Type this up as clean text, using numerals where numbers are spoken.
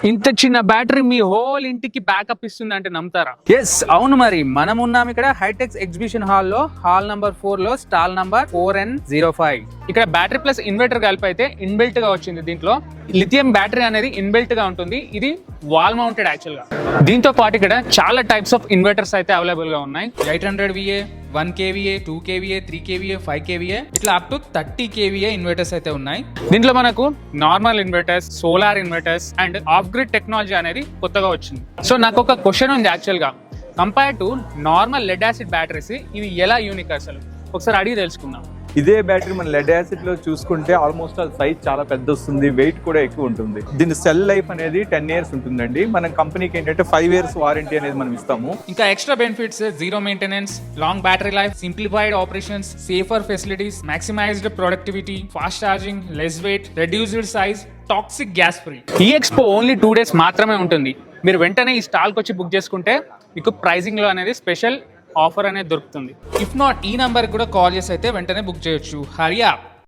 ఇంత చిన్న బ్యాటరీ మీ హోల్ ఇంటికి బ్యాకప్ ఇస్తుంది అంటే నమ్ముతారా? ఎస్, అవును. మరి మనం ఉన్నాం ఇక్కడ హైటెక్స్ ఎగ్జిబిషన్ హాల్లో, హాల్ నంబర్ 4 లో, స్టాల్ నంబర్ 4N05. ఇక్కడ బ్యాటరీ ప్లస్ ఇన్వర్టర్ కలిపి అయితే ఇన్బిల్ట్ గా వచ్చింది. దీంట్లో లిథియం బ్యాటరీ అనేది ఇన్బిల్ట్ గా ఉంటుంది. ఇది వాల్ మౌంటెడ్ యాక్చువల్ గా. దీంతో పాటు ఇక్కడ చాలా టైప్స్ ఆఫ్ ఇన్వర్టర్స్ అయితే అవైలబుల్ గా ఉన్నాయి. 800 VA, 1 kVA, 2 kVA, 3 kVA, 5 kVA, ఇట్లా అప్ టు 30 kVA ఇన్వర్టర్స్ అయితే ఉన్నాయి. దీంట్లో మనకు normal inverters, solar inverters and off grid technology అనేది కొత్తగా వచ్చింది. సో నాకు ఒక క్వశ్చన్ ఉంది యాక్చువల్ గా. Compare to normal lead acid batteries ఇవి ఎలా యూనిక్ అసలు ఒకసారి అడిగి తెలుసుకుందాం. ఇదే బ్యాటరీ మన లెడ్ యాసిడ్ లో చూసుకుంటే ఆల్మోస్ట్ అది సైజ్ చాలా పెద్ద వస్తుంది, వెయిట్ కూడా ఎక్కువ ఉంటుంది. దీని సెల్ లైఫ్ అనేది 10 years ఉంటుందండి. మన కంపెనీకి ఏంటంటే 5 years వారంటీ అనేది మనం ఇస్తాము. ఇంకా extra benefits: zero maintenance, long battery life, simplified operations, safer facilities, maximised productivity, fast charging, less weight, reduced size, toxic gas free. ఈ ఎక్స్పో ఓన్లీ 2 days మాత్రమే ఉంటుంది. మీరు వెంటనే ఈ స్టాల్కి వచ్చి బుక్ చేసుకుంటే మీకు ప్రైజింగ్ లో అనేది స్పెషల్ ఆఫర్ అనేది దొరుకుతుంది. ఇఫ్ నాట్, ఈ నంబర్ కూడా కాల్ చేసి అయితే వెంటనే బుక్ చేయొచ్చు. హరి అప్.